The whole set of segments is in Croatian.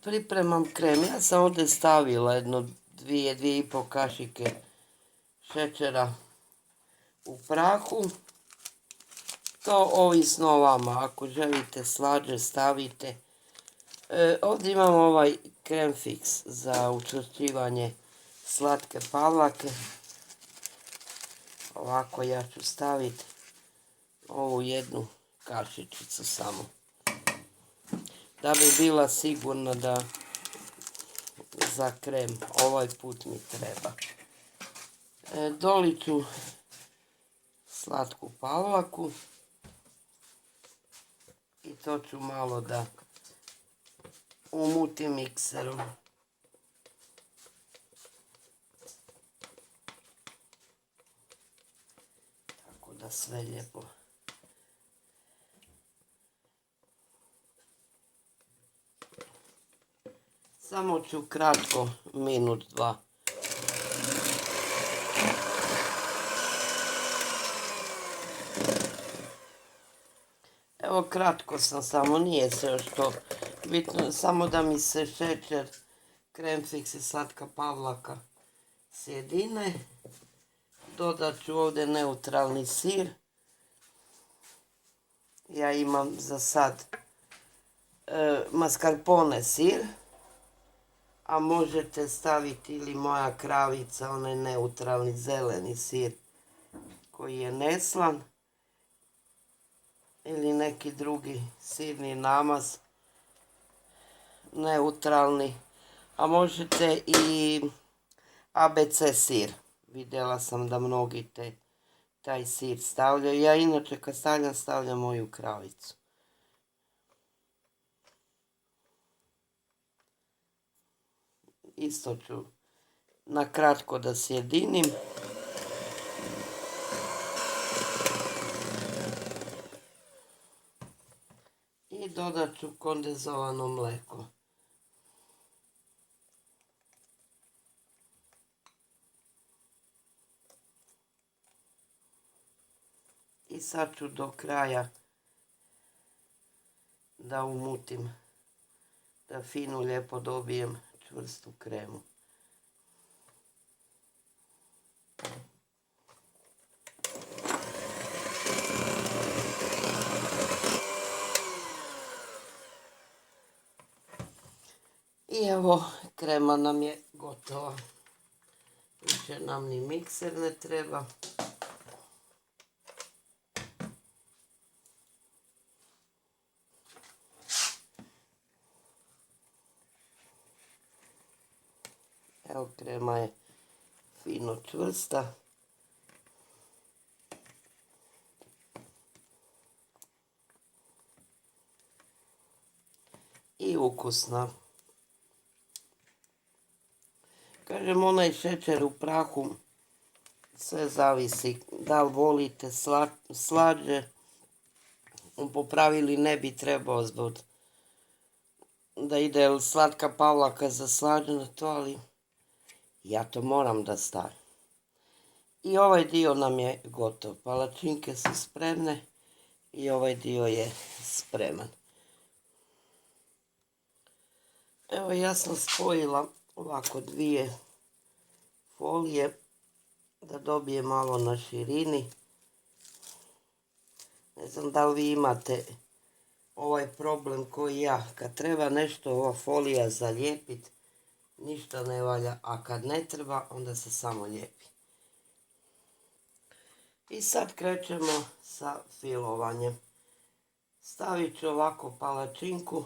Pripremam krem. Ja sam ovdje stavila jedno 2,5 kašike šećera u prahu. To ovisno o vama. Ako želite slađe stavite. Ovdje imam ovaj krem fix za učvršćivanje slatke pavlake. Ovako ja ću staviti ovu jednu kašičicu samo. Da bi bila sigurna da za krem ovaj put mi treba. Dolit ću slatku pavlaku i to ću malo da umutim mikserom. Tako da sve lijepo. Samo ću kratko, minut, dva. Evo kratko sam samo, nije se još to bitno, samo da mi se šećer, krem fix i slatka pavlaka sjedine. Dodat ću ovdje neutralni sir. Ja imam za sad mascarpone sir, a možete staviti ili moja kravica, onaj neutralni zeleni sir koji je neslan, ili neki drugi sirni namaz neutralni, a možete i ABC sir. Vidjela sam da mnogi taj sir stavljaju. Ja inače kad stavljam moju kravicu. Isto ću na kratko da sjedinim. I dodat ću kondenzovano mlijeko. I sad ću do kraja da umutim, da fino lijepo dobijem čvrstu kremu. I evo, krema nam je gotova. Više nam ni mikser ne treba. Evo, krema je fino čvrsta. I ukusna. Kažem, onaj šećer u prahu, sve zavisi da li volite slađe. Po pravili ne bi trebao zbog da ide slatka pavlaka za slađe na to, ali ja to moram da stavim. I ovaj dio nam je gotov. Palačinke su spremne i ovaj dio je spreman. Evo, ja sam spojila ovako dvije folije da dobije malo na širini. Ne znam da li vi imate ovaj problem koji ja. Kad treba nešto ova folija zalijepiti, ništa ne valja, a kad ne treba, onda se samo lijepi. I sad krećemo sa filovanjem. Stavit ću ovako palačinku,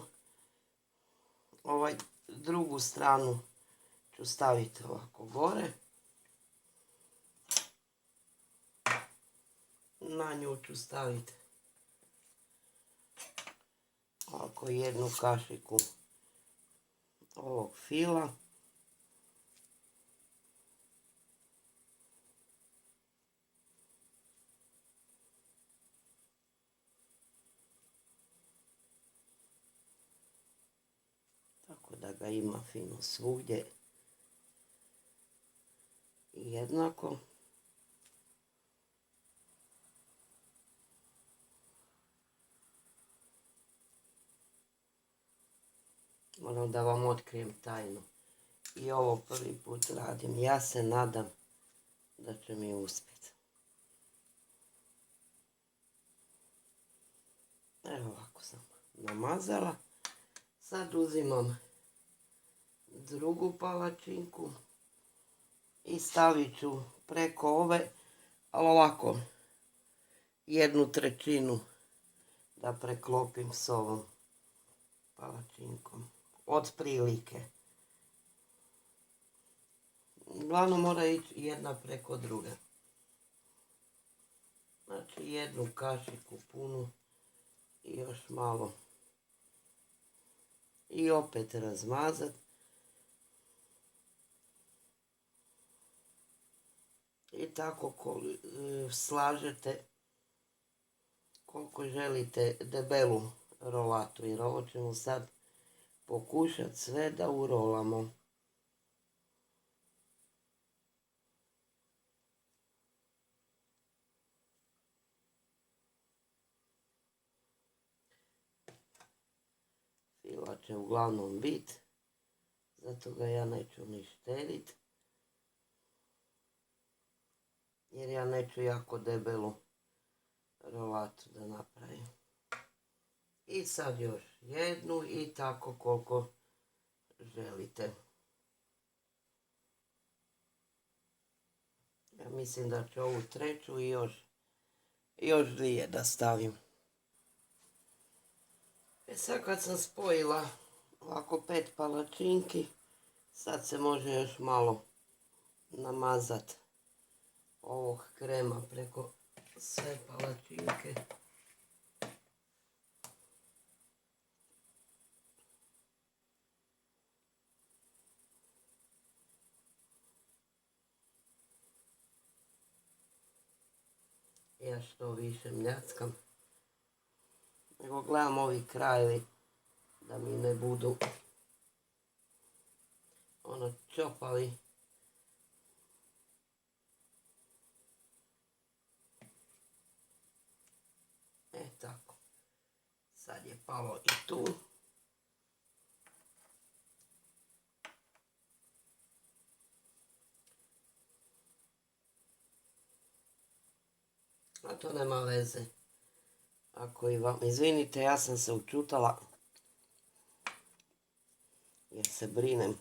drugu stranu ću staviti ovako gore. Na nju ću staviti ovako jednu kašiku ovog fila. Tako da ga ima fino svugdje jednako. Moram da vam otkrijem tajnu. I ovo prvi put radim. Ja se nadam da će mi uspjeti. Evo ovako sam namazala. Sad uzimam drugu palačinku i stavit ću preko ove, ali ovako 1/3 da preklopim s ovom palačinkom. Od prilike. Uglavnom mora ići jedna preko druge. Znači 1 kašiku punu i još malo. I opet razmazat. I tako slažete koliko želite debelu rolatu. Jer ovo ćemo sad pokušati sve da urolamo. Fila će uglavnom biti. Zato ga ja neću ni štediti. Jer ja neću jako debelu rolatu da napravim. I sad još jednu i tako koliko želite. Ja mislim da ću ovu treću i još 2 da stavim. Sad kad sam spojila ovako 5 palačinki, sad se može još malo namazati ovog krema preko sve palačinke. Ja što više mljackam. Nego gledam ovi krajevi da mi ne budu čopavi. Tako. Sad je palo i tu. A to nema veze. Ako i vam, izvinite, ja sam se učutala. Jer se brinem.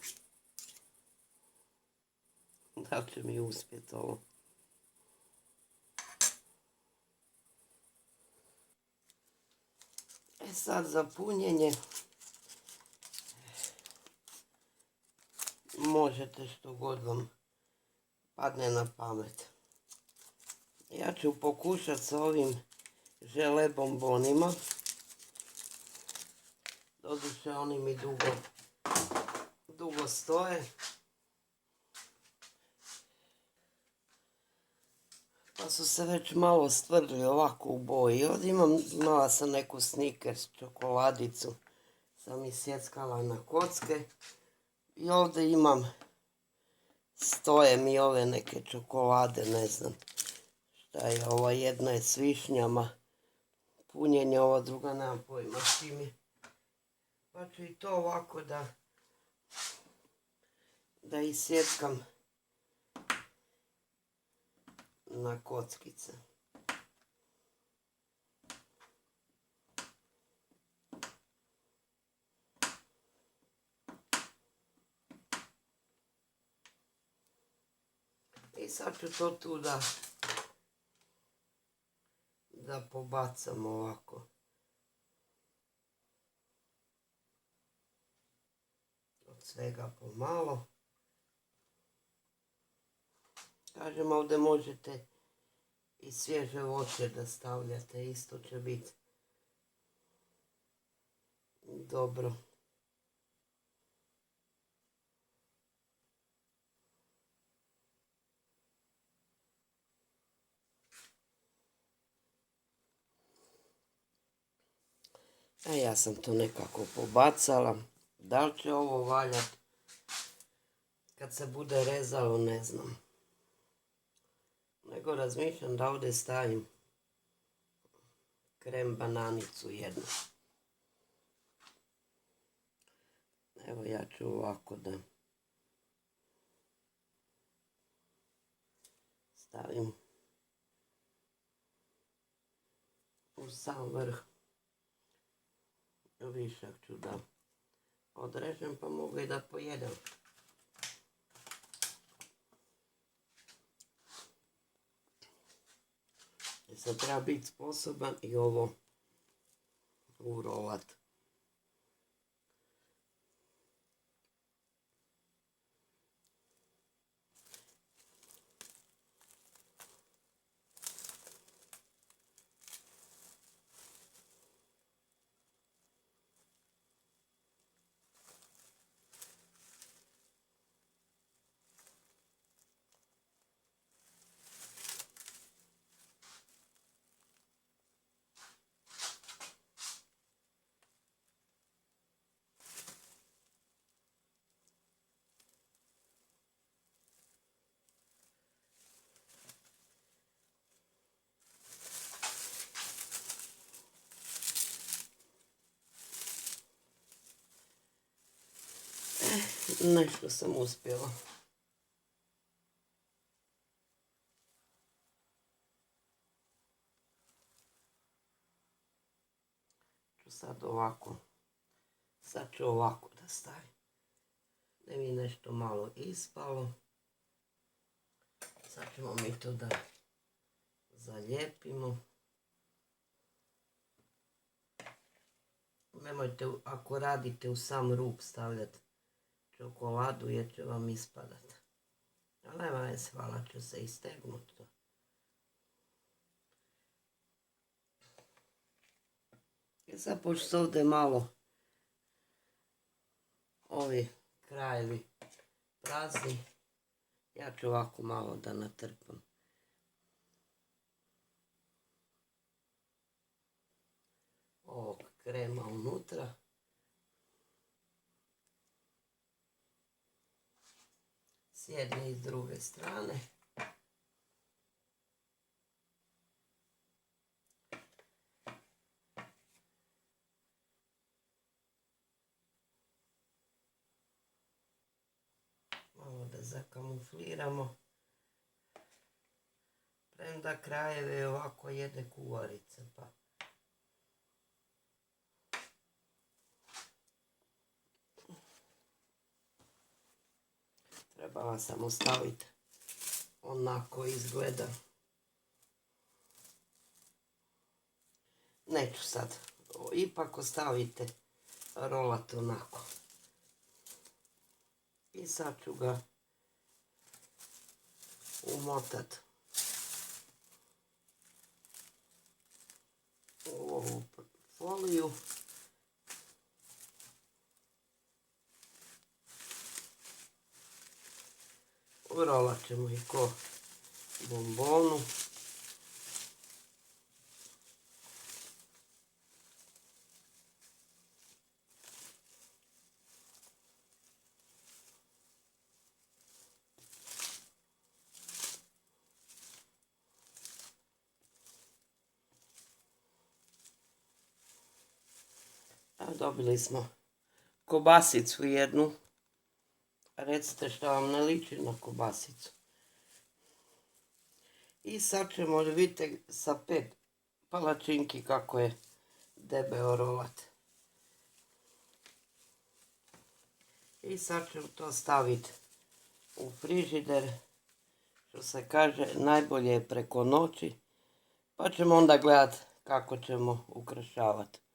Da će mi uspjeti ovo. Sad za punjenje možete što god vam padne na pamet. Ja ću pokušati s ovim žele bombonima. Doduše oni mi dugo stoje. Pa su se već malo stvrdili ovako u boji. Ovdje imala sam neku Snickers čokoladicu. Sam isjeckala na kocke. I ovdje imam, stoje mi ove neke čokolade, ne znam šta je. Ova jedna je s višnjama. Punjenje, ova druga nemam pojma s čim. Pa ću i to ovako da isjeckam na kockice. I sad ću to tu da pobacam ovako. Od svega pomalo. Kažem, ovdje možete i svježe voće da stavljate, isto će biti dobro. A ja sam to nekako pobacala. Da li će ovo valjati kad se bude rezalo, ne znam. Nego razmišljam da ovdje stavim krem bananicu jednu. Evo ja ću ovako da stavim u sam vrh. Višak ću da odrežem pa mogu i da pojedem. I sad treba biti sposoban i ovo urolat. Nešto sam uspjela. Sad ovako. Sad ću ovako da stavim. Da mi nešto malo ispalo. Sad ćemo mi to da zalijepimo. Nemojte, ako radite u sam rub stavljati čokoladu jer će vam ispadat. Ali nema veze, hvala, ću se istegnuti to. I sad pošto ovdje malo ovi krajevi prazni, ja ću ovako malo da natrpam. Ovog krema unutra. S jedne i s druge strane. Malo da zakamufliramo. Premda krajeve ovako jede kuvarica, pa trebala sam ostaviti onako izgleda. Neću sad. Ipak ostavite rolat onako. I sad ću ga umotat u ovu foliju. Urolat ćemo ih ko bombonu. Dobili smo kobasicu jednu. Recite što vam ne liči na kobasicu. I sad ćemo, vidite, sa 5 palačinki kako je debeo rolat. I sad ćemo to staviti u frižider. Što se kaže, najbolje je preko noći. Pa ćemo onda gledati kako ćemo ukrašavati.